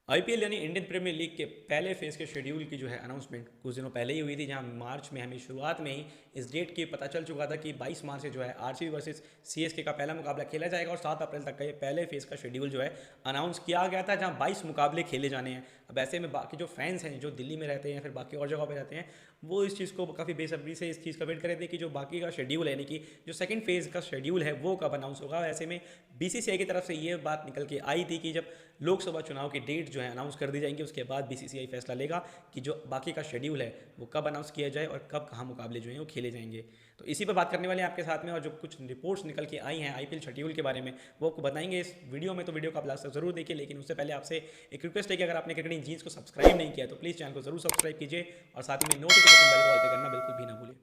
IPL यानी Indian premiere league के पहले फेज के शेड्यूल की जो है अनाउंसमेंट कुछ दिनों पहले ही हुई थी, जहां मार्च में हमें शुरुआत में ही इस डेट की पता चल चुका था कि 22 मार्च से जो है आरसीबी वर्सेस सीएसके का पहला मुकाबला खेला जाएगा और 7 अप्रैल तक का ये पहले फेज का शेड्यूल जो है अनाउंस किया गया था, जहां 22 मुकाबले खेले जाने हैं। अब ऐसे में बाकी जो फैंस हैं जो दिल्ली में रहते हैं फिर बाकी और जगह पर रहते हैं, वो इस चीज़ को काफ़ी बेसब्री से इस चीज़ का वेट कर रहे थे कि जो बाकी का शेड्यूल है, यानी कि जो सेकंड फेज का शेड्यूल है वो कब अनाउंस होगा। ऐसे में बीसीसीआई की तरफ से ये बात निकल के आई थी कि जब लोकसभा चुनाव की डेट जो है अनाउंस कर दी जाएंगी उसके बाद बीसीसीआई फैसला लेगा कि जो बाकी का शेड्यूल है वो कब अनाउंस किया जाए और कब कहाँ मुकाबले जो हैं वो खेले जाएंगे। तो इसी पर बात करने वाले हैं आपके साथ में, और जो कुछ रिपोर्ट्स निकल के आई हैं आईपीएल शेड्यूल के बारे में वो आपको बताएंगे इस वीडियो में। तो वीडियो को आप लास्ट तक जरूर देखिए, लेकिन उससे पहले आपसे एक रिक्वेस्ट है कि अगर आपने क्रिकेटिंग जीन्स को सब्सक्राइब नहीं किया तो प्लीज़ चैनल को जरूर सब्सक्राइब कीजिए और साथ ही में नोटिफिकेशन बेल को ऑल पे करना बिल्कुल भी ना भूलें।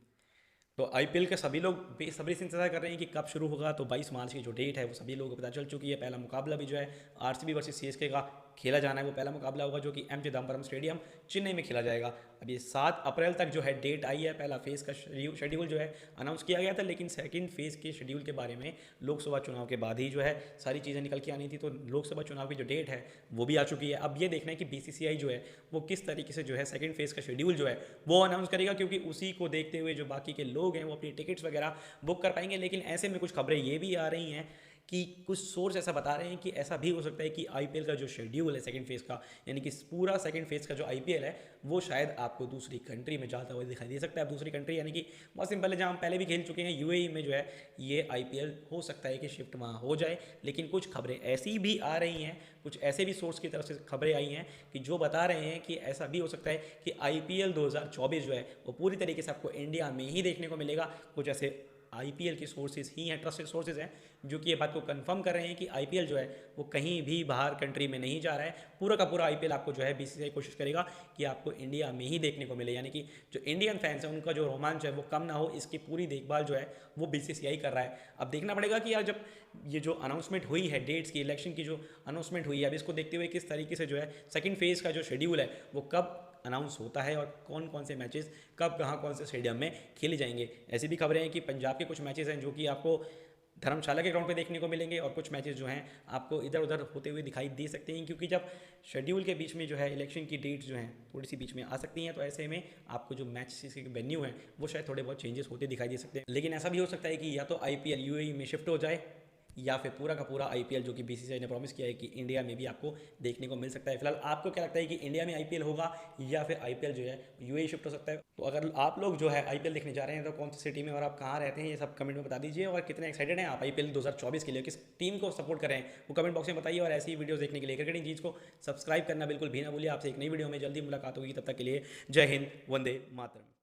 तो आईपीएल के सभी लोग बेसब्री से इंतजार कर रहे हैं कि कब शुरू होगा। तो 22 मार्च की जो डेट है वो सभी लोगों को पता चल चुकी है। पहला मुकाबला भी जो है आरसीबी वर्सेस सीएसके का खेला जाना है, वो पहला मुकाबला होगा जो कि एम चिदम्बरम स्टेडियम चेन्नई में खेला जाएगा। अब ये 7 अप्रैल तक जो है डेट आई है, पहला फेज़ का शेड्यूल जो है अनाउंस किया गया था, लेकिन सेकंड फेज़ के शेड्यूल के बारे में लोकसभा चुनाव के बाद ही जो है सारी चीज़ें निकल के आनी थी। तो लोकसभा चुनाव की जो डेट है वो भी आ चुकी है। अब ये देखना है कि बीसीसीआई जो है वो किस तरीके से जो है सेकंड फेज़ का शेड्यूल जो है वो अनाउंस करेगा, क्योंकि उसी को देखते हुए जो बाकी के लोग हैं वो अपनी टिकट्स वगैरह बुक कर पाएंगे। लेकिन ऐसे में कुछ खबरें ये भी आ रही हैं कि कुछ सोर्स ऐसा बता रहे हैं कि ऐसा भी हो सकता है कि आईपीएल का जो शेड्यूल है सेकंड फेज़ का, यानी कि पूरा सेकंड फेज़ का जो आईपीएल है वो शायद आपको दूसरी कंट्री में जाता हुआ दिखाई दे सकता है। अब दूसरी कंट्री यानी कि बहुत सिंपल है, जहाँ हम पहले भी खेल चुके हैं यूएई में जो है ये आईपीएल हो सकता है कि शिफ्ट वहाँ हो जाए। लेकिन कुछ खबरें ऐसी भी आ रही हैं, कुछ ऐसे भी सोर्स की तरफ से खबरें आई हैं कि जो बता रहे हैं कि ऐसा भी हो सकता है कि आईपीएल 2024 जो है वो पूरी तरीके से आपको इंडिया में ही देखने को मिलेगा। कुछ ऐसे आईपीएल के सोर्सेज ही हैं, ट्रस्टेड सोर्सेज हैं, जो कि ये बात को कंफर्म कर रहे हैं कि आईपीएल जो है वो कहीं भी बाहर कंट्री में नहीं जा रहा है। पूरा का पूरा आईपीएल आपको जो है बीसीसीआई कोशिश करेगा कि आपको इंडिया में ही देखने को मिले, यानी कि जो इंडियन फैंस हैं उनका जो रोमांच है वो कम ना हो, इसकी पूरी देखभाल जो है वो बीसीसीआई कर रहा है। अब देखना पड़ेगा कि यार जब ये जो अनाउंसमेंट हुई है डेट्स की, इलेक्शन की जो अनाउंसमेंट हुई है, अब इसको देखते हुए किस तरीके से जो है सेकंड फेज़ का जो शेड्यूल है वो कब अनाउंस होता है और कौन कौन से मैचेस कब कहाँ कौन से स्टेडियम में खेले जाएंगे। ऐसी भी खबरें हैं कि पंजाब के कुछ मैचेस हैं जो कि आपको धर्मशाला के ग्राउंड पे देखने को मिलेंगे और कुछ मैचेस जो हैं आपको इधर उधर होते हुए दिखाई दे सकते हैं, क्योंकि जब शेड्यूल के बीच में जो है इलेक्शन की डेट्स जो हैं थोड़ी सी बीच में आ सकती हैं, तो ऐसे में आपको जो मैच के वेन्यू हैं वो शायद थोड़े बहुत चेंजेस होते दिखाई दे सकते हैं। लेकिन ऐसा भी हो सकता है कि या तो आईपीएल यूएई में शिफ्ट हो जाए या फिर पूरा का पूरा आईपीएल जो कि बीसीसीआई ने प्रॉमिस किया है कि इंडिया में भी आपको देखने को मिल सकता है। फिलहाल आपको क्या लगता है कि इंडिया में आईपीएल होगा या फिर आईपीएल जो है यूएई शिफ्ट हो सकता है? तो अगर आप लोग जो है आईपीएल देखने जा रहे हैं तो कौन सी सिटी में और आप कहाँ रहते हैं ये सब कमेंट में बता दीजिए, और कितने एक्साइटेड हैं आप आईपीएल 2024 के लिए, किस टीम को सपोर्ट करें वो कमेंट बॉक्स में बताइए। और ऐसी ही वीडियोस देखने के लिए क्रिकेटिंग चीज़ को सब्सक्राइब करना बिल्कुल भी ना भूलिए। आपसे एक नई वीडियो में जल्दी मुलाकात होगी, तब तक के लिए जय हिंद, वंदे मातरम।